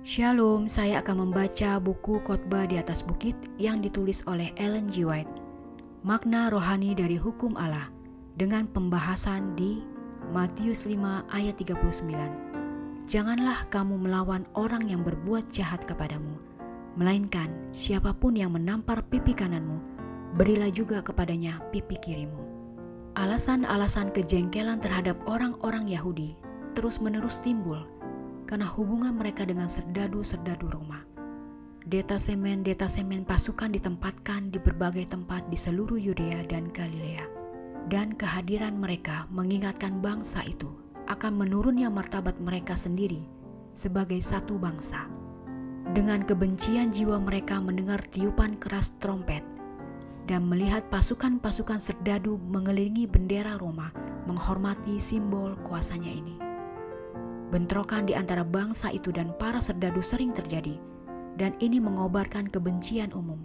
Shalom, saya akan membaca buku Khotbah di atas Bukit yang ditulis oleh Ellen G. White. Makna rohani dari hukum Allah dengan pembahasan di Matius 5 ayat 39. Janganlah kamu melawan orang yang berbuat jahat kepadamu, melainkan siapapun yang menampar pipi kananmu, berilah juga kepadanya pipi kirimu. Alasan-alasan kejengkelan terhadap orang-orang Yahudi terus-menerus timbul karena hubungan mereka dengan serdadu-serdadu Roma. Detasemen-detasemen pasukan ditempatkan di berbagai tempat di seluruh Yudea dan Galilea. Dan kehadiran mereka mengingatkan bangsa itu akan menurunnya martabat mereka sendiri sebagai satu bangsa. Dengan kebencian jiwa mereka mendengar tiupan keras trompet dan melihat pasukan-pasukan serdadu mengelilingi bendera Roma menghormati simbol kuasanya ini. Bentrokan di antara bangsa itu dan para serdadu sering terjadi, dan ini mengobarkan kebencian umum.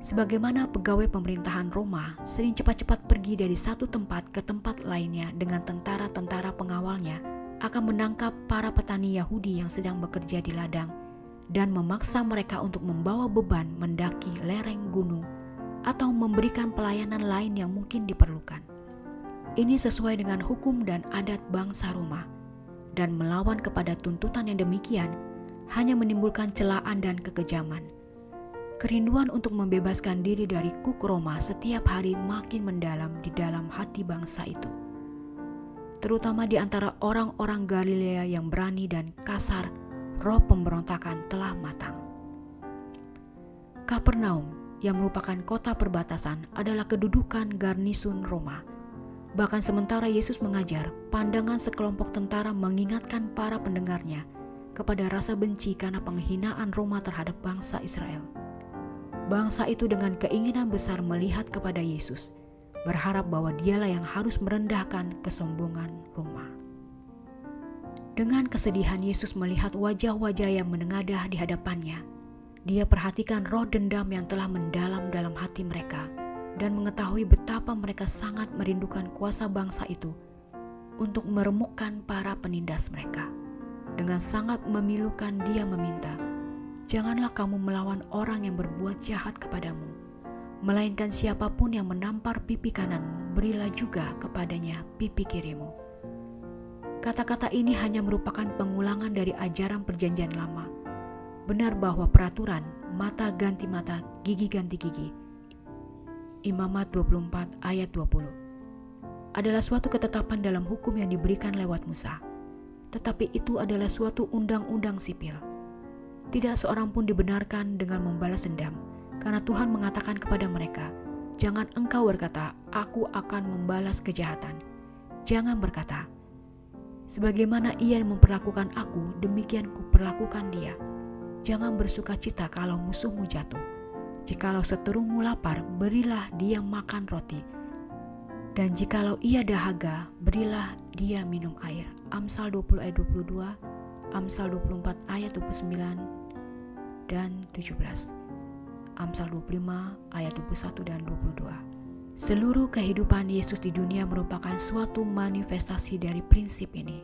Sebagaimana pegawai pemerintahan Roma sering cepat-cepat pergi dari satu tempat ke tempat lainnya dengan tentara-tentara pengawalnya, akan menangkap para petani Yahudi yang sedang bekerja di ladang dan memaksa mereka untuk membawa beban mendaki lereng gunung atau memberikan pelayanan lain yang mungkin diperlukan. Ini sesuai dengan hukum dan adat bangsa Roma. Dan melawan kepada tuntutan yang demikian hanya menimbulkan celaan dan kekejaman. Kerinduan untuk membebaskan diri dari kuk Roma setiap hari makin mendalam di dalam hati bangsa itu, terutama di antara orang-orang Galilea yang berani dan kasar. Roh pemberontakan telah matang. Kapernaum yang merupakan kota perbatasan adalah kedudukan garnisun Roma. Bahkan sementara Yesus mengajar, pandangan sekelompok tentara mengingatkan para pendengarnya kepada rasa benci karena penghinaan Roma terhadap bangsa Israel. Bangsa itu dengan keinginan besar melihat kepada Yesus, berharap bahwa dialah yang harus merendahkan kesombongan Roma. Dengan kesedihan Yesus melihat wajah-wajah yang menengadah di hadapannya, dia perhatikan roh dendam yang telah mendalam dalam hati mereka, dan mengetahui betapa mereka sangat merindukan kuasa bangsa itu untuk meremukkan para penindas mereka. Dengan sangat memilukan dia meminta, janganlah kamu melawan orang yang berbuat jahat kepadamu, melainkan siapapun yang menampar pipi kananmu, berilah juga kepadanya pipi kirimu. Kata-kata ini hanya merupakan pengulangan dari ajaran perjanjian lama. Benar bahwa peraturan mata ganti mata, gigi ganti gigi, Imamat 24 ayat 20, adalah suatu ketetapan dalam hukum yang diberikan lewat Musa. Tetapi itu adalah suatu undang-undang sipil. Tidak seorang pun dibenarkan dengan membalas dendam, karena Tuhan mengatakan kepada mereka, jangan engkau berkata, aku akan membalas kejahatan. Jangan berkata, sebagaimana ia memperlakukan aku, demikian kuperlakukan dia. Jangan bersuka cita kalau musuhmu jatuh. Jikalau seterumu lapar, berilah dia makan roti. Dan jikalau ia dahaga, berilah dia minum air. Amsal 20 ayat 22, Amsal 24 ayat 29 dan 17. Amsal 25 ayat 21 dan 22. Seluruh kehidupan Yesus di dunia merupakan suatu manifestasi dari prinsip ini.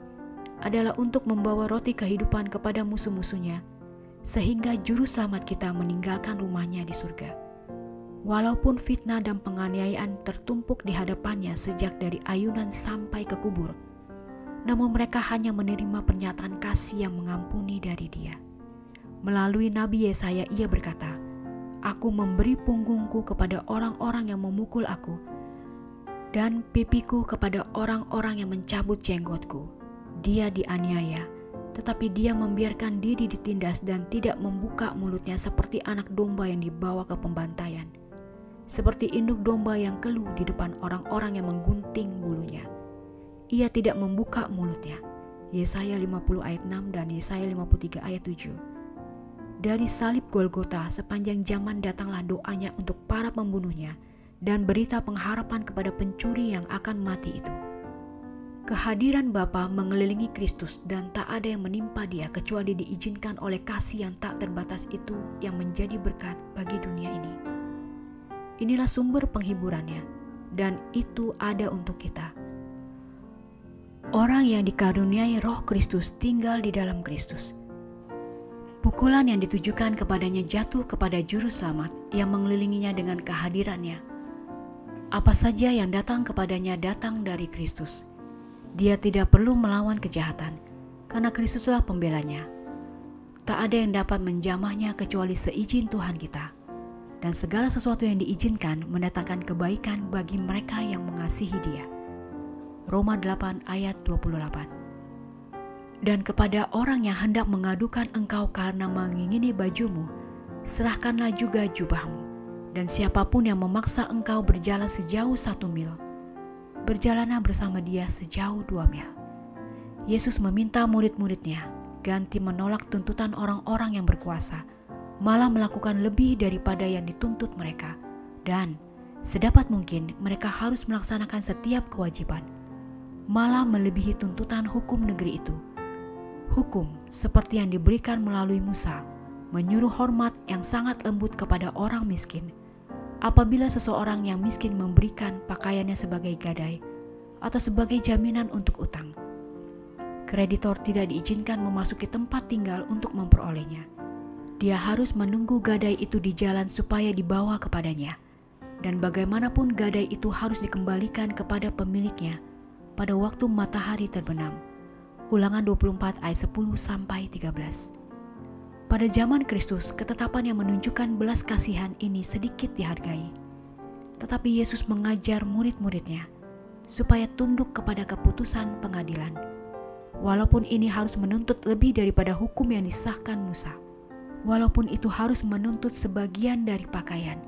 Adalah untuk membawa roti kehidupan kepada musuh-musuhnya, sehingga juru selamat kita meninggalkan rumahnya di surga. Walaupun fitnah dan penganiayaan tertumpuk di hadapannya sejak dari ayunan sampai ke kubur, namun mereka hanya menerima pernyataan kasih yang mengampuni dari Dia. Melalui Nabi Yesaya ia berkata, aku memberi punggungku kepada orang-orang yang memukul aku, dan pipiku kepada orang-orang yang mencabut jenggotku. Dia dianiaya, tetapi dia membiarkan diri ditindas dan tidak membuka mulutnya seperti anak domba yang dibawa ke pembantaian, seperti induk domba yang keluh di depan orang-orang yang menggunting bulunya. Ia tidak membuka mulutnya. Yesaya 50 ayat 6 dan Yesaya 53 ayat 7. Dari salib Golgota sepanjang zaman datanglah doanya untuk para pembunuhnya dan berita pengharapan kepada pencuri yang akan mati itu. Kehadiran Bapa mengelilingi Kristus dan tak ada yang menimpa dia kecuali diizinkan oleh kasih yang tak terbatas itu yang menjadi berkat bagi dunia ini. Inilah sumber penghiburannya, dan itu ada untuk kita. Orang yang dikaruniai Roh Kristus tinggal di dalam Kristus. Pukulan yang ditujukan kepadanya jatuh kepada juru selamat yang mengelilinginya dengan kehadirannya. Apa saja yang datang kepadanya datang dari Kristus. Dia tidak perlu melawan kejahatan, karena Kristuslah pembelanya. Tak ada yang dapat menjamahnya kecuali seizin Tuhan kita. Dan segala sesuatu yang diizinkan mendatangkan kebaikan bagi mereka yang mengasihi Dia. Roma 8 ayat 28. Dan kepada orang yang hendak mengadukan engkau karena mengingini bajumu, serahkanlah juga jubahmu. Dan siapapun yang memaksa engkau berjalan sejauh 1 mil, berjalanlah bersama dia sejauh 2 mil. Yesus meminta murid-muridnya ganti menolak tuntutan orang-orang yang berkuasa, malah melakukan lebih daripada yang dituntut mereka. Dan sedapat mungkin mereka harus melaksanakan setiap kewajiban, malah melebihi tuntutan hukum negeri itu. Hukum seperti yang diberikan melalui Musa menyuruh hormat yang sangat lembut kepada orang miskin. Apabila seseorang yang miskin memberikan pakaiannya sebagai gadai atau sebagai jaminan untuk utang, kreditor tidak diizinkan memasuki tempat tinggal untuk memperolehnya. Dia harus menunggu gadai itu di jalan supaya dibawa kepadanya. Dan bagaimanapun gadai itu harus dikembalikan kepada pemiliknya pada waktu matahari terbenam. Ulangan 24 ayat 10-13. Pada zaman Kristus, ketetapan yang menunjukkan belas kasihan ini sedikit dihargai. Tetapi Yesus mengajar murid-muridnya supaya tunduk kepada keputusan pengadilan. Walaupun ini harus menuntut lebih daripada hukum yang disahkan Musa. Walaupun itu harus menuntut sebagian dari pakaian,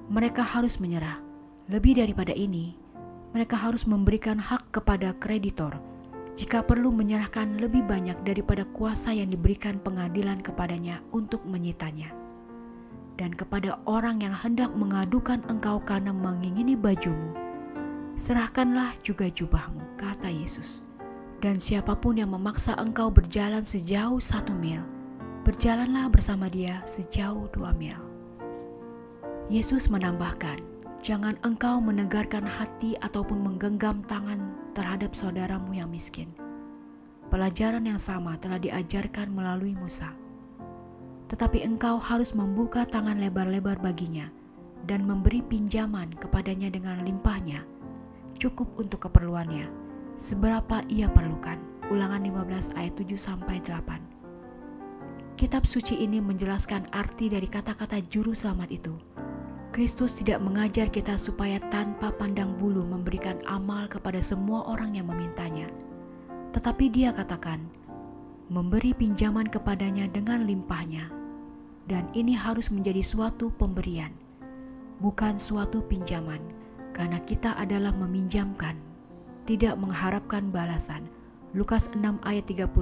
mereka harus menyerah. Lebih daripada ini, mereka harus memberikan hak kepada kreditor. Jika perlu menyerahkan lebih banyak daripada kuasa yang diberikan pengadilan kepadanya untuk menyitanya. Dan kepada orang yang hendak mengadukan engkau karena mengingini bajumu, serahkanlah juga jubahmu, kata Yesus. Dan siapapun yang memaksa engkau berjalan sejauh 1 mil, berjalanlah bersama dia sejauh 2 mil. Yesus menambahkan, jangan engkau menegarkan hati ataupun menggenggam tangan terhadap saudaramu yang miskin. Pelajaran yang sama telah diajarkan melalui Musa. Tetapi engkau harus membuka tangan lebar-lebar baginya dan memberi pinjaman kepadanya dengan limpahnya, cukup untuk keperluannya, seberapa ia perlukan. Ulangan 15 ayat 7-8. Kitab suci ini menjelaskan arti dari kata-kata juru selamat itu. Kristus tidak mengajar kita supaya tanpa pandang bulu memberikan amal kepada semua orang yang memintanya. Tetapi Dia katakan, memberi pinjaman kepadanya dengan limpahnya. Dan ini harus menjadi suatu pemberian, bukan suatu pinjaman, karena kita adalah meminjamkan, tidak mengharapkan balasan. Lukas 6 ayat 35.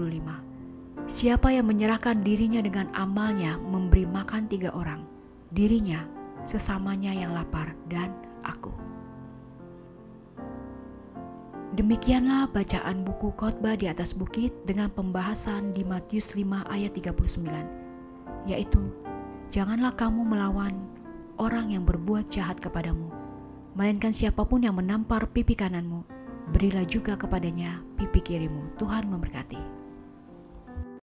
Siapa yang menyerahkan dirinya dengan amalnya memberi makan 3 orang, dirinya, sesamanya yang lapar, dan aku. Demikianlah bacaan buku Khotbah di atas Bukit dengan pembahasan di Matius 5 ayat 39, yaitu, janganlah kamu melawan orang yang berbuat jahat kepadamu, melainkan siapapun yang menampar pipi kananmu, berilah juga kepadanya pipi kirimu. Tuhan memberkati.